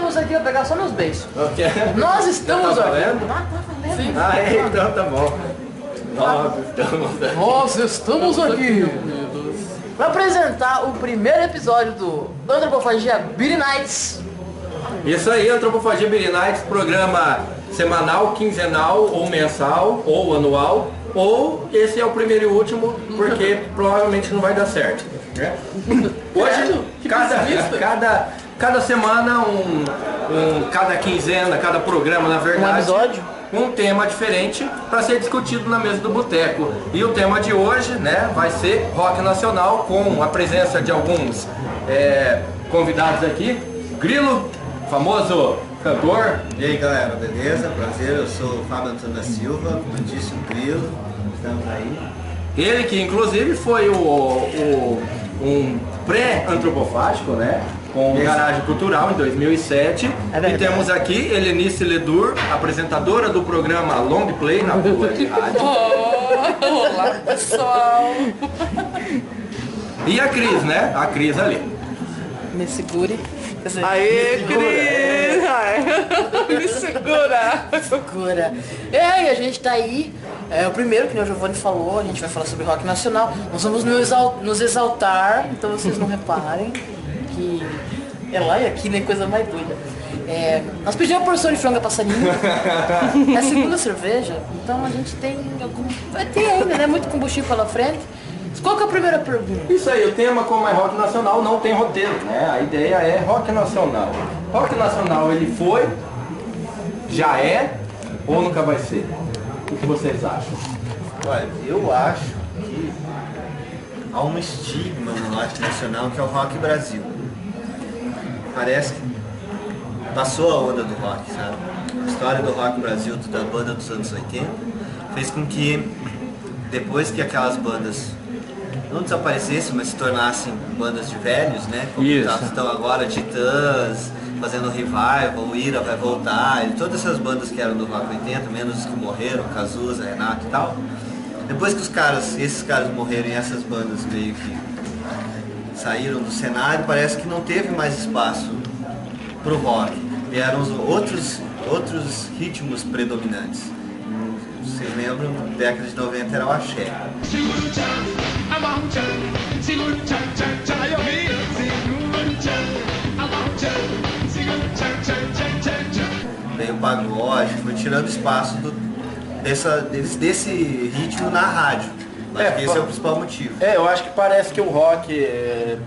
estamos aqui, vou pegar só meus beijos. Okay. Nós estamos tá aqui. valendo? Tá valendo. Sim. Ah, então tá bom. Nós estamos aqui para apresentar o primeiro episódio do Antropofagia Beer Nights. Isso aí, Antropofagia Beer Nights, programa semanal, quinzenal, ou mensal, ou anual, ou esse é o primeiro e último, porque provavelmente não vai dar certo. Né? Hoje, cada semana, cada quinzena, cada programa, na verdade, um episódio, um tema diferente para ser discutido na mesa do boteco. E o tema de hoje, né, vai ser rock nacional, com a presença de alguns convidados aqui. Grilo, famoso cantor. E aí galera, beleza? Prazer, eu sou o Fábio Antônio da Silva, como disse o Grilo, estamos aí. Ele que inclusive foi um pré-antropofágico, né? Com Garagem Cultural em 2007. E temos aqui Helenice Ledur, apresentadora do programa Long Play na Rua de Rádio. Olá pessoal! E a Cris, né? A Cris ali. Me segure. Aê, Cris! Me segura! Segura. E aí, a gente tá aí. É o primeiro, que o Giovanni falou, a gente vai falar sobre rock nacional. Nós vamos nos exaltar, então vocês não reparem que é lá e aqui, né? Coisa mais doida. Nós pedimos uma porção de franga passarinho. É a segunda cerveja, então a gente tem vai ter ainda, né? Muito combustível pela frente. Qual que é a primeira pergunta? Isso aí, o tema, como é rock nacional, não tem roteiro, né? A ideia é rock nacional. Rock nacional, ele foi, já é, ou nunca vai ser? O que vocês acham? Olha, eu acho que há um estigma no rock nacional que é o rock Brasil. Parece que passou a onda do rock, sabe? A história do rock Brasil, da banda dos anos 80, fez com que, depois que aquelas bandas não desaparecessem, mas se tornassem bandas de velhos, né? Como estão agora, Titãs, fazendo revival, o Ira vai voltar, e todas essas bandas que eram do rock 80, menos os que morreram, Cazuza, Renato e tal. Depois que esses caras morreram e essas bandas meio que saíram do cenário, parece que não teve mais espaço pro rock. Vieram os outros ritmos predominantes. Vocês lembram, na década de 90 era o axé. Veio o pagode, foi tirando espaço desse ritmo na rádio. Acho que esse é o principal motivo. Eu acho que parece que o rock,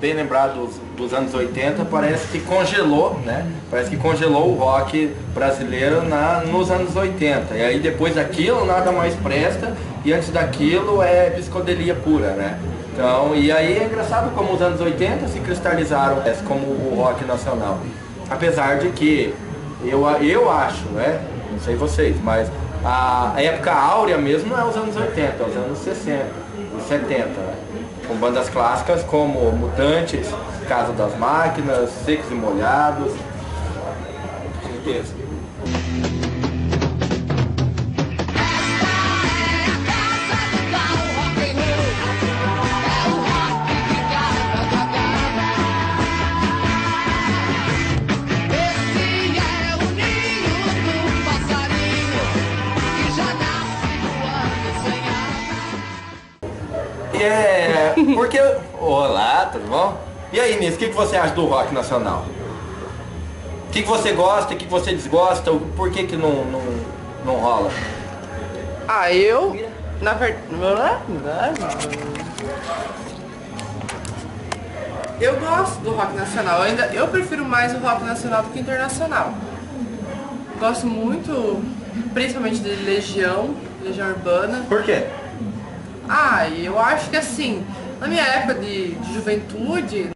bem lembrado dos anos 80, parece que congelou, né? Parece que congelou o rock brasileiro nos anos 80. E aí depois daquilo nada mais presta, e antes daquilo é psicodelia pura, né? Então, e aí é engraçado como os anos 80 se cristalizaram como o rock nacional. Apesar de que eu acho, né? Não sei vocês, mas a época áurea mesmo não é os anos 80, é os anos 60 e 70, né? Com bandas clássicas como Mutantes, Casa das Máquinas, Secos e Molhados. Com certeza. Porque... Olá, tudo bom? E aí, Nisso, o que você acha do rock nacional? O que você gosta, o que você desgosta, por que não rola? Eu, na verdade, eu gosto do rock nacional. Eu prefiro mais o rock nacional do que internacional. Gosto muito, principalmente de Legião Urbana. Por quê? Eu acho que assim, na minha época de juventude...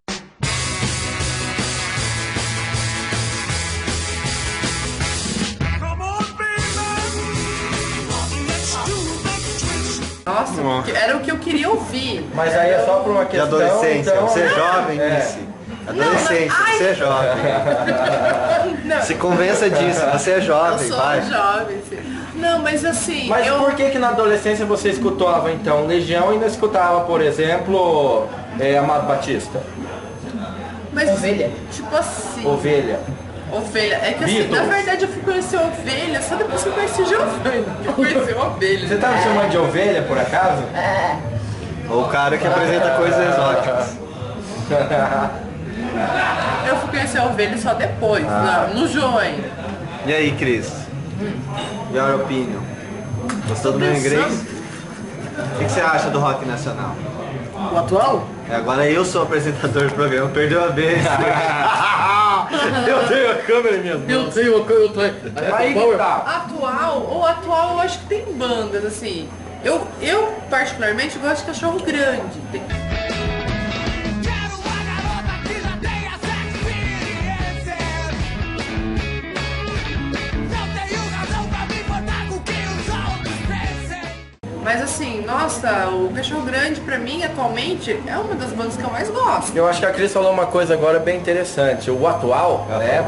Nossa, era o que eu queria ouvir. Mas aí é só por uma questão... De adolescência, então, você é jovem, Nice. Adolescência, você é jovem. Se convença disso, você é jovem, vai. Eu sou jovem, sim. Não, mas assim... Mas por que na adolescência você escutava então Legião e não escutava, por exemplo, Amado Batista? Mas, Ovelha. tipo assim... Ovelha. Ovelha. É que assim, Beatles. na verdade eu fui conhecer Ovelha só depois que eu conheci Giovanni. Eu conheci Ovelha. Você tá me chamando de ovelha, por acaso? Ou o cara que apresenta coisas exóticas. Eu fui conhecer Ovelha só depois, no João ainda. E aí, Cris? Your opinion? Gostou do meu inglês? O que você acha do rock nacional? O atual? Agora eu sou o apresentador do programa, perdeu a vez. Eu tenho a câmera em minhas mãos. Eu tenho. Aí que tá. Atual eu acho que tem bandas, assim. Eu particularmente gosto de Cachorro Grande. Quero uma garota que já tenha essa experiência. Não tenho razão pra me importar com o que os outros pensem. Mas assim, nossa, o Cachorro Grande pra mim atualmente é uma das bandas que eu mais gosto. Eu acho que a Cris falou uma coisa agora bem interessante. O atual, né?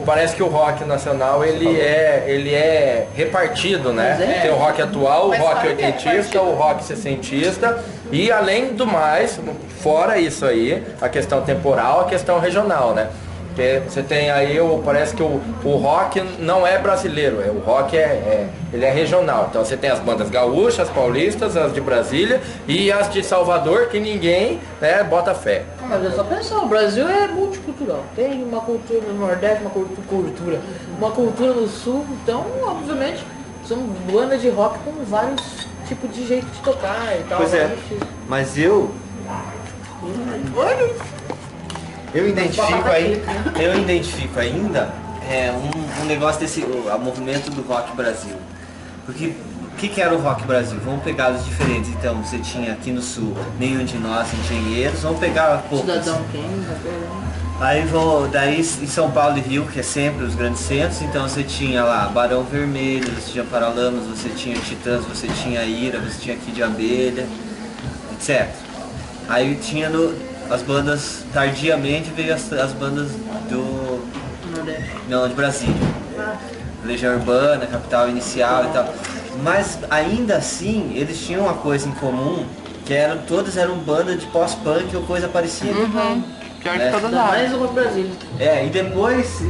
Parece que o rock nacional ele é repartido, né? Mas é. Tem o rock atual, o Mas rock sabe que é oitentista, repartido. o rock sessentista e além do mais, fora isso aí, a questão temporal, a questão regional, né? Porque você tem aí, parece que o rock não é brasileiro, o rock ele é regional. Então você tem as bandas gaúchas, paulistas, as de Brasília e as de Salvador que ninguém, né, bota fé. Mas é só pensar, o Brasil é multicultural. Tem uma cultura no Nordeste, uma cultura no Sul, então obviamente são bandas de rock com vários tipos de jeito de tocar e tal. Pois é, vários estilos. mas eu identifico ainda um negócio desse o movimento do Rock Brasil. Porque o que era o Rock Brasil? Vamos pegar os diferentes. Então, você tinha aqui no Sul Nenhum de Nós, Engenheiros, vamos pegar poucos. Cidadão Kane, Aí daí em São Paulo e Rio, que é sempre os grandes centros, então você tinha lá Barão Vermelho, você tinha Paralamas, você tinha Titãs, você tinha Ira, você tinha Kid de Abelha, etc. Aí tinha as bandas, tardiamente veio as bandas do Nordeste. não, de Brasília. Legião Urbana, Capital Inicial e tal. Mas ainda assim, eles tinham uma coisa em comum, que todas eram bandas de pós-punk ou coisa parecida. Pior É. que todas Ainda as. mais uma Brasília. E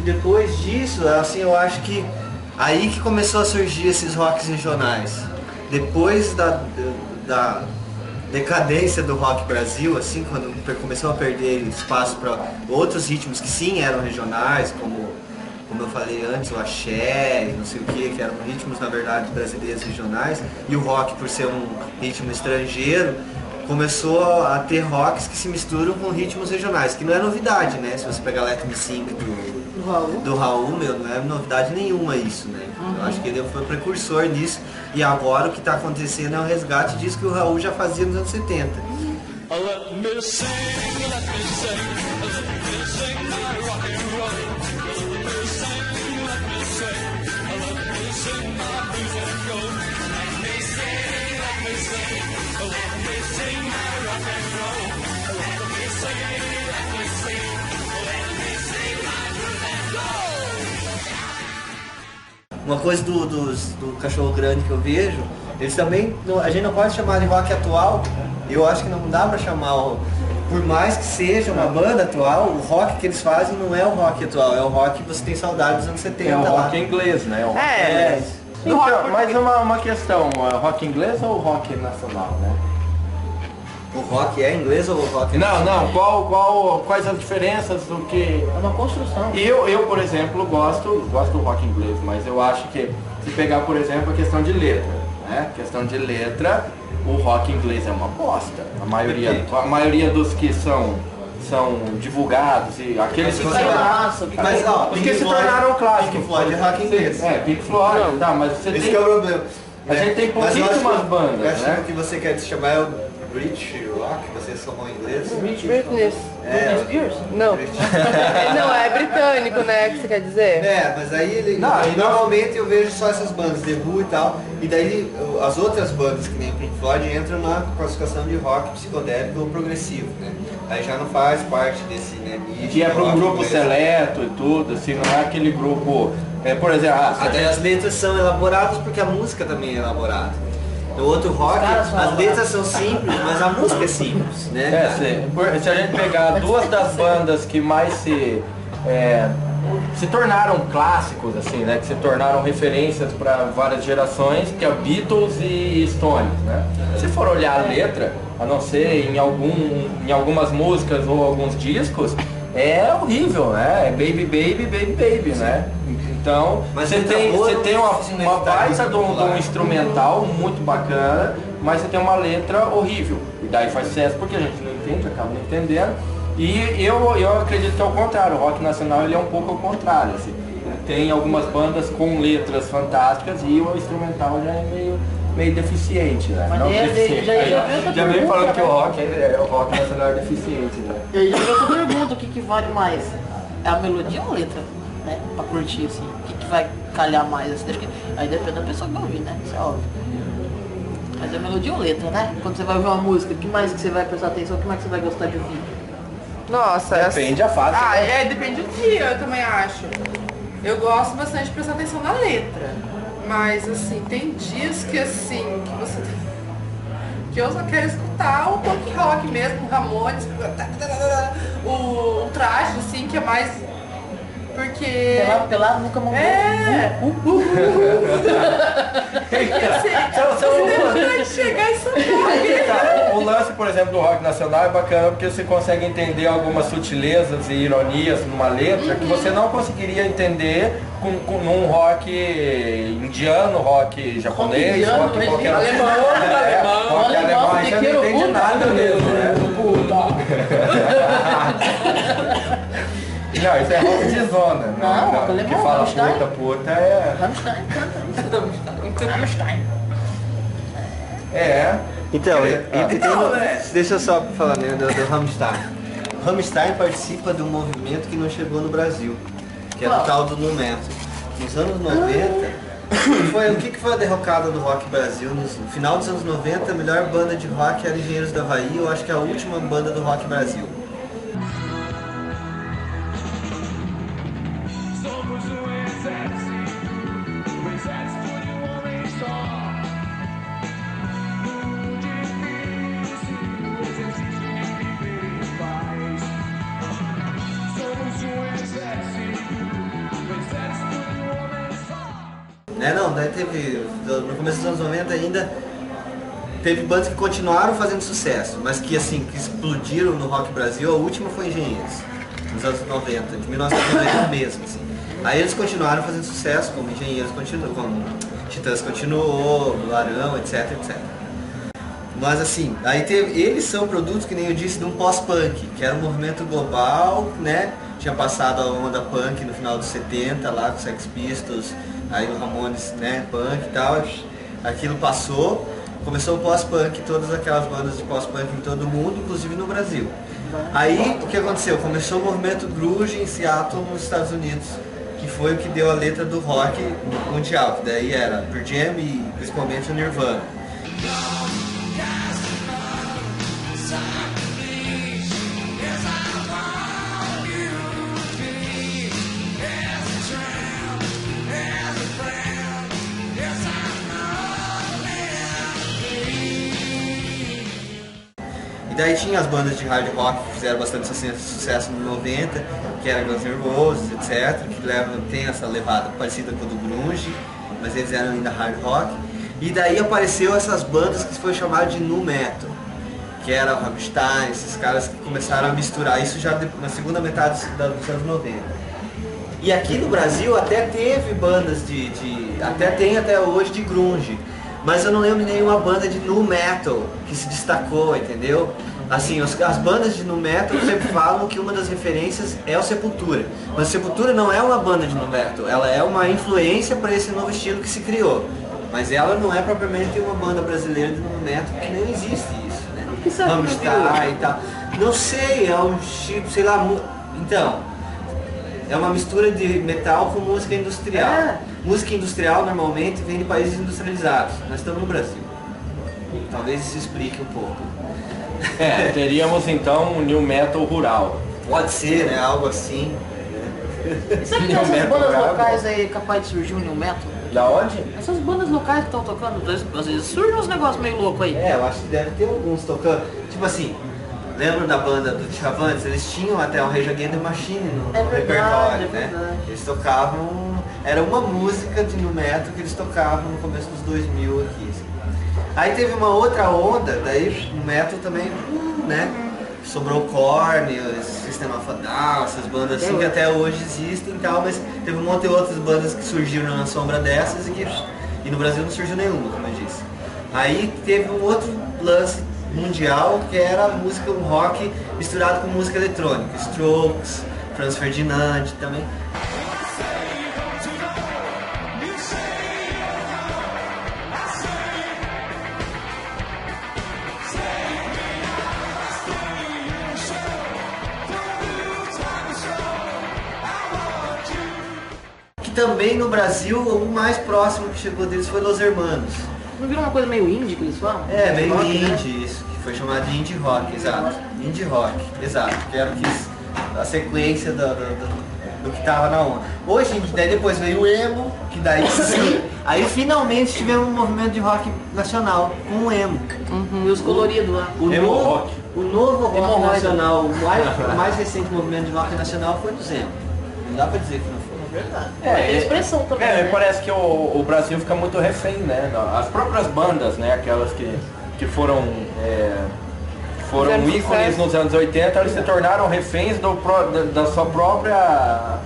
depois disso, assim, eu acho que aí que começou a surgir esses rocks regionais. Depois da decadência do rock Brasil, assim, quando começou a perder espaço para outros ritmos que sim eram regionais, como eu falei antes, o axé e não sei o que eram ritmos, na verdade, brasileiros regionais, e o rock, por ser um ritmo estrangeiro, começou a ter rocks que se misturam com ritmos regionais, que não é novidade, né? Se você pegar Let Me Sing do Raul, não é novidade nenhuma isso, né? Eu acho que ele foi precursor nisso, e agora o que está acontecendo é um resgate disso que o Raul já fazia nos anos 70. Let me sing, let me sing, let me sing my rock and roll. Let me sing, let me sing, let me sing my blues and gold. Let me sing, let me sing, let me sing my rock and roll. Let me sing, let me sing, let me sing my blues and gold. Uma coisa do Cachorro Grande que eu vejo, eles também, a gente não pode chamar de rock atual, eu acho que não dá pra chamar, por mais que seja uma banda atual, o rock que eles fazem não é o rock atual, é o rock que você tem saudade dos anos 70 É o lá. rock inglês, né? O rock É. inglês. Então, mas uma questão, rock inglês ou rock nacional, né? O rock é inglês ou o rock Não, quais as diferenças do que... É uma construção. Eu, por exemplo, gosto do rock inglês, mas eu acho que se pegar, por exemplo, a questão de letra, né? Questão de letra, o rock inglês é uma bosta. A maioria dos que são divulgados e aqueles que Mas, são... Massa, Mas ó, Os que se tornaram clássicos. Pink Floyd é rock inglês. Pink Floyd, tá, mas você Esse tem... que é o problema. A gente tem Mas eu acho que- pouquíssimas bandas, eu acho né? que o que você quer se chamar é o British Rock, você somou em inglês. Britney. É, Spears? Não. British. Não, é britânico, né? Que você quer dizer? Mas aí Não, e normalmente eu vejo só essas bandas, The Who e tal, e daí as outras bandas que nem Pink Floyd entram na classificação de rock psicodélico ou progressivo, né? Aí já não faz parte desse, né, nicho. Que é para um rock grupo inglês. seleto e tudo, assim, não é aquele grupo... por exemplo, Até as letras são elaboradas porque a música também é elaborada. No outro rock, caras são as letras são simples, mas a música é simples, né? se a gente pegar duas das bandas que mais se se tornaram clássicos, assim, né? Que se tornaram referências para várias gerações, que é Beatles e Stones, né? Se for olhar a letra, a não ser em algumas músicas ou alguns discos, é horrível, né? É baby, baby, baby, baby, né? Então, você tem uma baita de um instrumental muito bacana, mas você tem uma letra horrível. E daí faz sucesso porque a gente não entende, acaba não entendendo. E eu acredito que é o contrário, o rock nacional ele é um pouco ao contrário. Assim. Tem algumas bandas com letras fantásticas e o instrumental já é meio deficiente, né? Mas Não deficiente. Já veio falando que o rock nacional é deficiente, né? E aí já eu pergunto o que vale mais? É a melodia ou a letra? Né? Pra curtir assim. O que vai calhar mais? Assim, aí depende da pessoa que vai ouvir, né? Isso é óbvio. Mas é melodia ou letra, né? Quando você vai ouvir uma música, o que mais que você vai prestar atenção? O que mais que você vai gostar de ouvir? Nossa, depende a fase. Depende do dia, eu também acho. Eu gosto bastante de prestar atenção na letra. Mas assim, tem dias que assim, que eu só quero escutar o punk rock mesmo, o Ramones, o traje, assim, que é mais. Porque. Pelado nunca mandou. Você chegar e soltar. O lance, por exemplo, do rock nacional é bacana porque você consegue entender algumas sutilezas e ironias numa letra que você não conseguiria entender num rock indiano, rock japonês, rock qualquer alemão, rock alemão, aí você não entende nada mesmo, né? Não, isso é rock de zona. Não, que fala puta é... Rammstein canta isso. Rammstein. É. Então, deixa eu só falar mesmo do Rammstein. O Rammstein participa de um movimento que não chegou no Brasil, que é o tal do nu metal. Nos anos 90, o que foi a derrocada do rock Brasil? No final dos anos 90, a melhor banda de rock era Engenheiros da Havaí, eu acho que é a última banda do rock Brasil. Daí teve, no começo dos anos 90 ainda, teve bandas que continuaram fazendo sucesso, mas que assim, que explodiram no rock Brasil. A última foi Engenheiros, nos anos 90, de 1990 mesmo, assim. Aí eles continuaram fazendo sucesso, como Engenheiros continuou, como Titãs continuou, Larão, etc, etc. Mas assim, aí eles são produtos, que nem eu disse, de um pós-punk, que era um movimento global, né? Tinha passado a onda punk no final dos 70, lá com Sex Pistols, aí o Ramones, né, punk e tal. Aquilo passou, começou o pós-punk, todas aquelas bandas de pós-punk em todo o mundo, inclusive no Brasil. Aí, o que aconteceu? Começou o movimento grunge em Seattle, nos Estados Unidos, que foi o que deu a letra do rock mundial, que daí era Pearl Jam e principalmente o Nirvana. Daí tinha as bandas de hard rock que fizeram bastante sucesso nos 90, que era Guns N' Roses, etc, que tem essa levada parecida com a do grunge, mas eles eram ainda hard rock. E daí apareceu essas bandas que foi chamado de nu metal, que era o Rammstein, esses caras que começaram a misturar isso já na segunda metade dos anos 90. E aqui no Brasil até teve bandas até tem até hoje de grunge. Mas eu não lembro de nenhuma banda de nu metal que se destacou, entendeu? Assim, as bandas de nu metal sempre falam que uma das referências é o Sepultura. Mas Sepultura não é uma banda de nu metal, ela é uma influência para esse novo estilo que se criou. Mas ela não é propriamente uma banda brasileira de nu metal, porque não existe isso, né? Rammstein e tal. Não sei, é um tipo, sei lá, então... É uma mistura de metal com música industrial. Música industrial normalmente vem de países industrializados. Nós estamos no Brasil. Talvez isso explique um pouco. Teríamos então um new metal rural. Pode ser, né? Algo assim. Sabe que essas bandas locais aí capaz de surgir um new metal? Da onde? Essas bandas locais que estão tocando, às vezes surgem uns negócios meio loucos aí. Eu acho que deve ter alguns tocando. Tipo assim, Lembra da banda do Chavantes? Eles tinham até um Rage Against the Machine no É verdade, repertório, é né? verdade. Eles tocavam... Era uma música de nu metal que eles tocavam no começo dos 2000 aqui. Assim. Aí teve uma outra onda, daí no metal também, né? Sobrou Korn, System of a Down, essas bandas assim que até hoje existem e tal, mas teve um monte de outras bandas que surgiram na sombra dessas e no Brasil não surgiu nenhuma, como eu disse. Aí teve um outro lance mundial que era a música, um rock misturado com música eletrônica, Strokes, Franz Ferdinand também. Que também no Brasil o mais próximo que chegou deles foi Los Hermanos. Não virou uma coisa meio indie que eles falam? É, meio Rock, né? indie, isso, que foi chamado de indie rock, exato. Indie rock, exato, que era a sequência do que tava na onda. Hoje, daí depois veio o emo, que daí sim, aí finalmente tivemos um movimento de rock nacional, com o emo. E os coloridos lá. Emo rock. O novo rock Hemorroida. nacional, o mais recente movimento de rock nacional foi do emo. Não dá pra dizer que não foi. Verdade. Tem expressão também. É, né? parece que o Brasil fica muito refém, né? As próprias bandas, né? Aquelas que foram Fizeram ícones sucesso. nos anos 80, eles se tornaram reféns da sua própria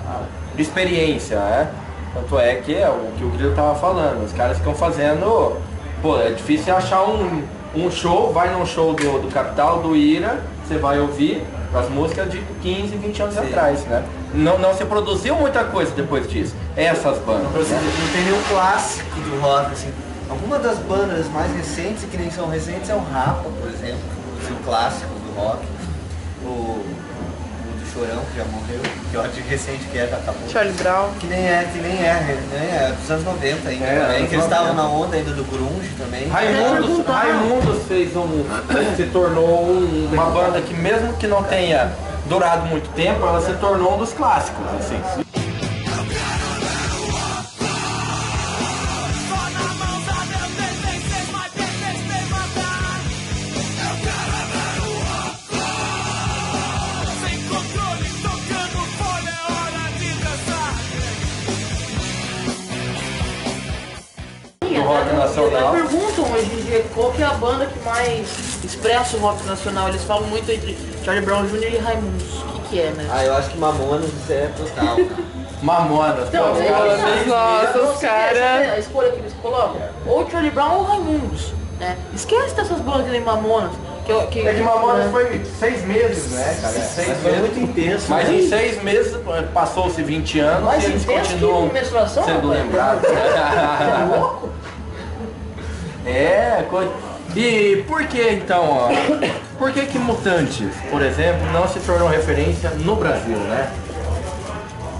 experiência, né? Tanto é que é o que o Grilo tava falando, os caras ficam fazendo... Pô, é difícil achar um show, vai num show do Capital, do Ira, você vai ouvir as músicas de 15, 20 anos atrás, né? Não se produziu muita coisa depois disso, essas bandas. Não tem nenhum clássico do rock, assim. Alguma das bandas mais recentes, que nem são recentes, é o Rapa, por exemplo, o clássico do rock. O do Chorão, que já morreu, que eu acho recente que acabou. Charlie Brown. Que nem é dos anos 90 ainda É, também, anos que eles estavam 90. na onda ainda do grunge também. Raimundos se tornou uma banda que mesmo que não tenha durado muito tempo, ela se tornou um dos clássicos, assim. Do rock nacional. Eles perguntam hoje em dia qual que é a banda que mais expressa o rock nacional. Eles falam muito entre Charlie Brown Jr. e Raimundos. O que é, né? Ah, eu acho que Mamonas isso é total. Mamonas, Então, pô, é, cara, Nossa, os você cara- quer a escolha que eles colocam? Ou Charlie Brown ou Raimundos, né? Esquece dessas bandas que nem Mamonas. É que Mamonas foi 6 meses, né, cara? Seis Mas foi meses. muito intenso. Mas né? em 6 meses passou-se 20 anos Mais e eles intenso continuam que menstruação, sendo rapaz. lembrados. Você é louco? E por que então, ó? Por que Mutantes, por exemplo, não se tornou referência no Brasil, né?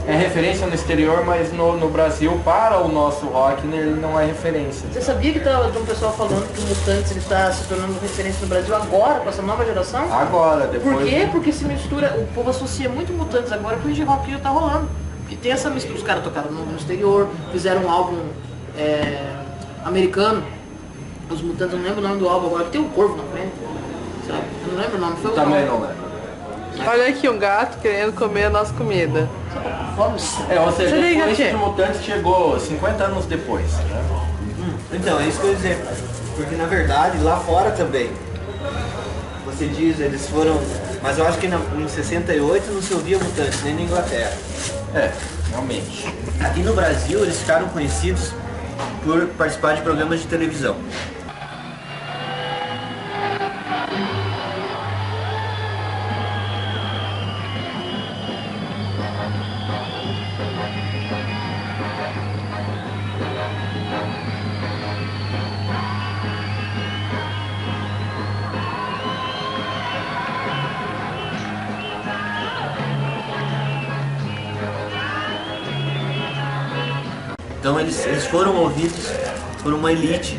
É referência no exterior, mas no Brasil, para o nosso rock, ele não é referência. Você sabia que tava um pessoal falando que o Mutantes ele está se tornando referência no Brasil agora, com essa nova geração? Agora, depois... Por quê? Porque se mistura, o povo associa muito Mutantes agora com o indie rock que já tá rolando. E tem essa mistura, os caras tocaram no exterior, fizeram um álbum americano. Os Mutantes, eu não lembro o nome do álbum agora, que tem um corvo na frente. Sabe? Eu não lembro o nome, foi o Também nome. não lembro. Olha aqui um gato querendo comer a nossa comida. Fome. Ou seja, Você liga, a influência tia? de Mutantes chegou 50 anos depois, né? Então, é isso que eu ia dizer. Porque na verdade, lá fora também. Você diz, eles foram. Mas eu acho que em 68 não se ouvia Mutantes, nem na Inglaterra. É, realmente. Aqui no Brasil eles ficaram conhecidos por participar de programas de televisão. Então eles foram ouvidos por uma elite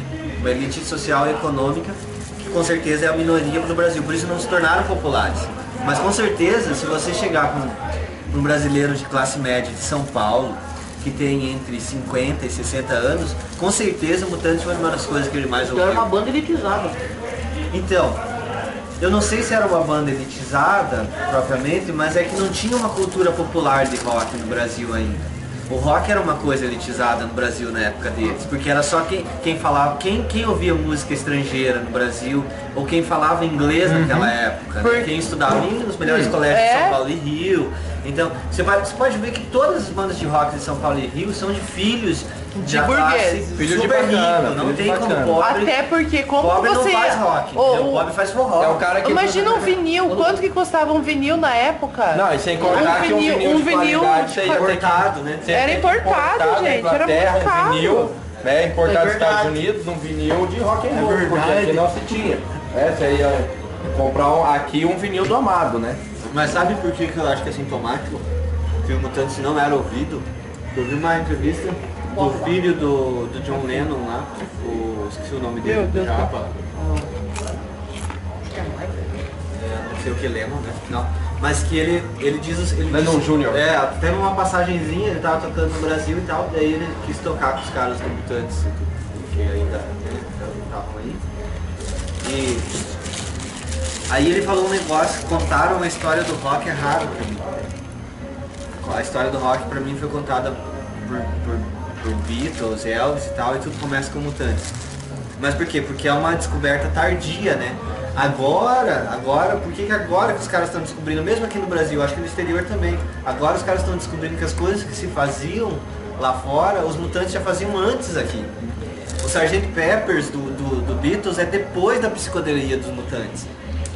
social e econômica, que com certeza é a minoria no Brasil, por isso não se tornaram populares. Mas com certeza, se você chegar com um brasileiro de classe média de São Paulo, que tem entre 50 e 60 anos, com certeza o Mutantes foi uma das coisas que ele mais Então era ouviu. uma banda elitizada. Então, eu não sei se era uma banda elitizada propriamente, mas é que não tinha uma cultura popular de rock no Brasil ainda. O rock era uma coisa elitizada no Brasil na época deles, porque era só quem falava, quem ouvia música estrangeira no Brasil, ou quem falava inglês naquela época, né? Quem estudava nos melhores colégios de São Paulo e Rio. Então, você pode ver que todas as bandas de rock de São Paulo e Rio são de filhos de burguês. Filho de super bacana, rico, não filho de tem como bacana. pobre. Até porque como Pobre você... não faz rock, o pobre faz forró. É o cara que... Imagina um vinil, quanto que custava um vinil na época? Não, e sem contar que um vinil de qualidade você ia ter que- Importado, né? você Era tem que importado, importar da gente, era Inglaterra, muito caro. Um vinil, né, importado dos É verdade. Estados Unidos, um vinil de rock and roll, porque verdade. aqui não se tinha. Você ia comprar aqui um vinil do Amado, né? Mas sabe por que eu acho que é sintomático? Que o Mutantes não era ouvido? Eu vi uma entrevista do filho do John Lennon lá, esqueci o nome dele. Meu Deus. Japa. Não sei o que Lennon, né? Não. Mas que ele diz... Lennon Jr. É, teve uma passagenzinha, ele tava tocando no Brasil e tal, daí ele quis tocar com os caras do Mutantes, que ainda estavam aí. E aí ele falou um negócio, contaram a história do rock, é raro pra mim. A história do rock pra mim foi contada por Beatles, Elvis e tal, e tudo começa com Mutantes. Mas por quê? Porque é uma descoberta tardia, né? Agora, por que agora que os caras estão descobrindo, mesmo aqui no Brasil, acho que no exterior também, agora os caras estão descobrindo que as coisas que se faziam lá fora, os Mutantes já faziam antes aqui. O Sgt. Peppers do Beatles é depois da psicodelia dos Mutantes.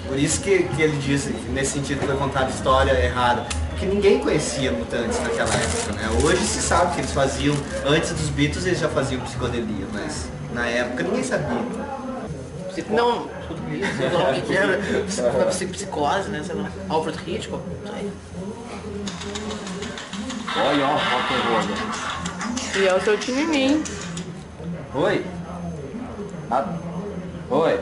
Por isso que ele diz, nesse sentido, que foi contada história errada. Porque ninguém conhecia Mutantes naquela época, né? Hoje se sabe que eles faziam, antes dos Beatles eles já faziam psicodelia, mas na época ninguém sabia. Não, Sei lá o que era. Psicose, né? Sei lá. Alfred Hitchcock. Não sei. Olha, ó, rock and roll. e é o seu tininim. Oi? Oi?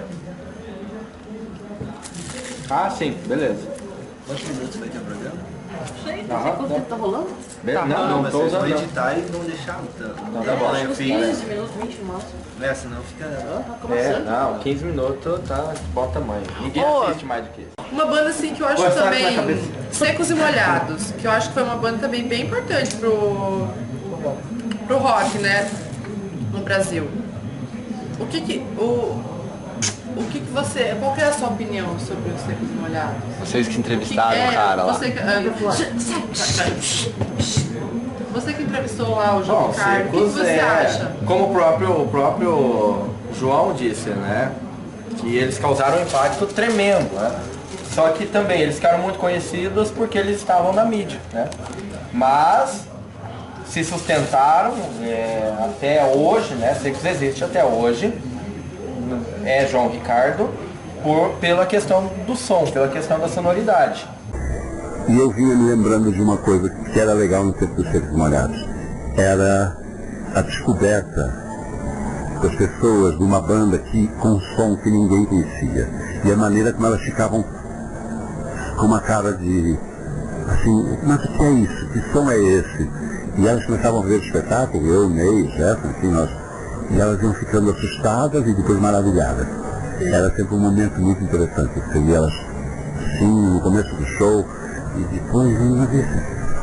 Ah, sim, beleza. Quantos minutos vai ter o programa? Sei, não sei quanto tempo tá rolando. Não mas tô vocês vão usando. editar e vão deixar. Então, tá bom, eu Uns fiz. 15 minutos, 20 no máximo. Né, senão fica... Tá começando. Não, 15 minutos tá de bom tamanho. Ninguém Ô. assiste mais do que isso. Uma banda assim que eu acho Boa sorte também, na cabeça. Secos e Molhados, que eu acho que foi uma banda também bem importante pro rock, né, no Brasil. O que você, qual que é a sua opinião sobre os Secos e Molhados? Vocês que entrevistaram o cara lá. Você que entrevistou lá o João Bom, Ricardo, o que Secos você acha? como o próprio João disse, né? Que eles causaram um impacto tremendo, né? Só que também eles ficaram muito conhecidos porque eles estavam na mídia, né? Mas se sustentaram até hoje, né? Secos existe até hoje. É João Ricardo pela questão do som, pela questão da sonoridade. E eu vinha me lembrando de uma coisa que era legal no tempo dos Secos e Molhados. Era a descoberta das pessoas de uma banda com um som que ninguém conhecia. E a maneira como elas ficavam com uma cara de... assim, mas o que é isso? Que som é esse? E elas começavam a ver o espetáculo, eu, Ney, o Jefferson, enfim, nós... E elas iam ficando assustadas e depois maravilhadas. Era sempre um momento muito interessante. Você via elas, sim, no começo do show, e depois, mas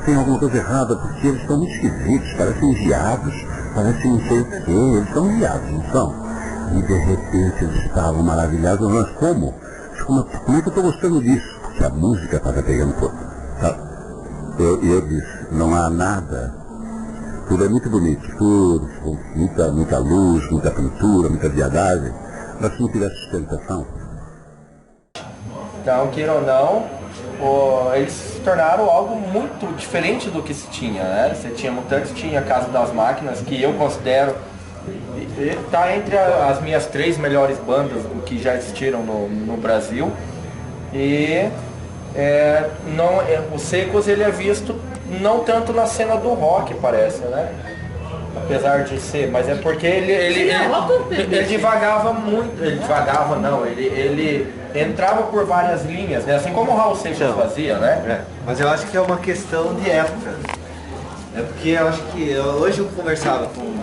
tem alguma coisa errada, porque eles estão muito esquisitos, parecem enviados, parecem não sei o quê, eles são enviados, não são? E de repente eles estavam maravilhados, mas como? Como é que eu estou gostando disso? Porque a música estava pegando fogo. Tá? Eu disse, não há nada. Tudo é muito bonito, tudo, muita luz, muita pintura, muita viadagem, mas se não tivesse sustentação. Então, queira ou não, eles se tornaram algo muito diferente do que se tinha, né? Você tinha Mutantes, tinha Casa das Máquinas, que eu considero está entre as minhas 3 melhores bandas que já existiram no Brasil. E o Secos ele é visto não tanto na cena do rock, parece, né? Apesar de ser, mas é porque ele divagava muito, ele entrava por várias linhas, né? Assim como o Raul Seixas fazia, né? Mas eu acho que é uma questão de época. É porque eu acho que hoje eu conversava com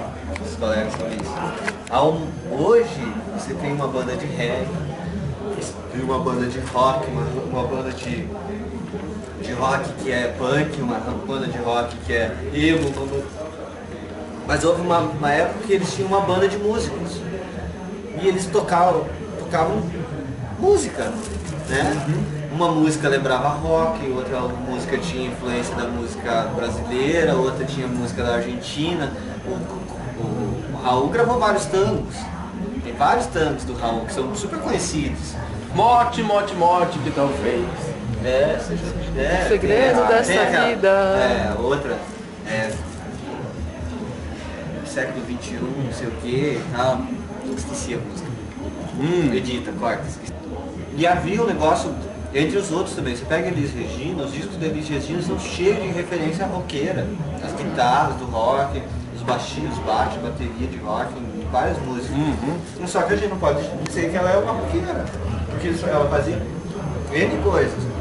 os colegas sobre isso. Hoje você tem uma banda de reggae de uma banda de rock, uma banda de rock que é punk, uma banda de rock que é emo, mas houve uma época que eles tinham uma banda de músicos e eles tocavam música, né? Uma música lembrava rock, outra música tinha influência da música brasileira, outra tinha música da Argentina. O Raul gravou vários tangos, tem vários tangos do Raul que são super conhecidos. Morte, morte, morte, que talvez. O segredo dessa vida. Outra. Século XXI, não sei o que e tal. Esqueci a música. Edita, corta. Esqueci. E havia um negócio, entre os outros também. Você pega Elis Regina, os discos da Elis Regina são cheios de referência roqueira. As guitarras do rock, os baixinhos, baixo, bateria de rock, em várias músicas. Só que a gente não pode dizer que ela é uma roqueira. Porque ela fazia N coisas.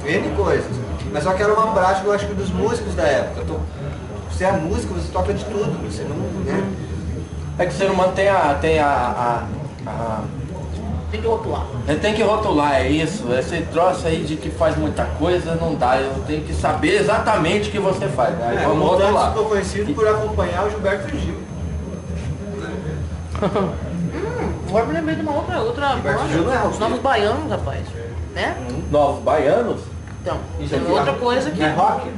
N coisas. Mas só que era uma prática, eu acho que dos músicos da época. Você é músico, você toca de tudo. Você não, né? É que o ser humano tem Tem que rotular. Ele tem que rotular, é isso. Esse troço aí de que faz muita coisa não dá. Eu tenho que saber exatamente o que você faz. Aí O vamos Montanha rotular. ficou conhecido por acompanhar o Gilberto Gil. Agora me lembrei de uma outra Gilberto Gil não é banda. Os roqueiro. Novos Baianos, rapaz. Né? Novos baianos? Então, Isso tem aqui outra coisa que... É rock?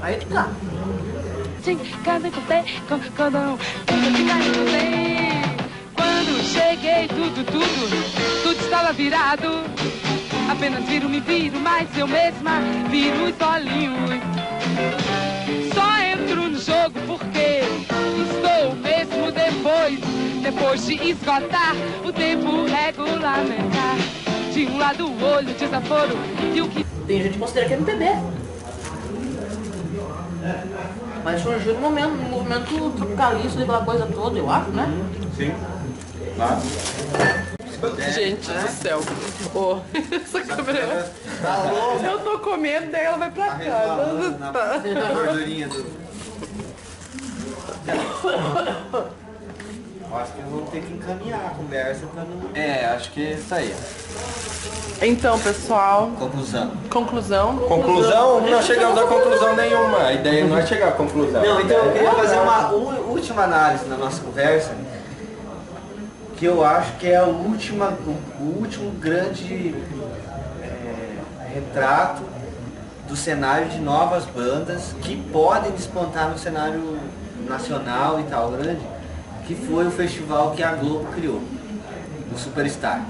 Aí de cá. Quando cheguei, tudo estava virado. Apenas me viro, mas eu mesma viro solinho. Só entro no jogo porque estou mesmo depois de esgotar o tempo regulamentar. De um lado o olho, desaforo e o que... Tem gente que considera que é MPB. Mas surgiu no movimento tropicalista, aquela coisa toda, eu acho, né? Sim. Claro. Gente do céu. Oh, essa câmera. Tá louco. Eu tô comendo, daí ela vai pra cá. Resvalando na Tá. gordurinha do... Acho que vamos ter que encaminhar a conversa pra não... Acho que é isso aí. Então, pessoal, Conclusão. conclusão. Conclusão? Não chegamos a conclusão nenhuma. A ideia não é chegar à conclusão. Não, então eu queria fazer uma última análise na nossa conversa, que eu acho que é o último grande retrato do cenário de novas bandas que podem despontar no cenário nacional e tal, grande, que foi o festival que a Globo criou, o Superstar.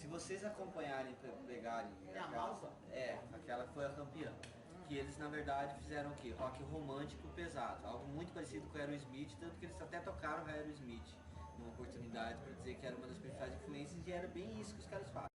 Se vocês acompanharem, pegarem aquela foi a campeã, que eles na verdade fizeram o quê? Rock romântico pesado, algo muito parecido com o Aerosmith, tanto que eles até tocaram o Aerosmith numa oportunidade para dizer que era uma das principais influências e era bem isso que os caras fazem.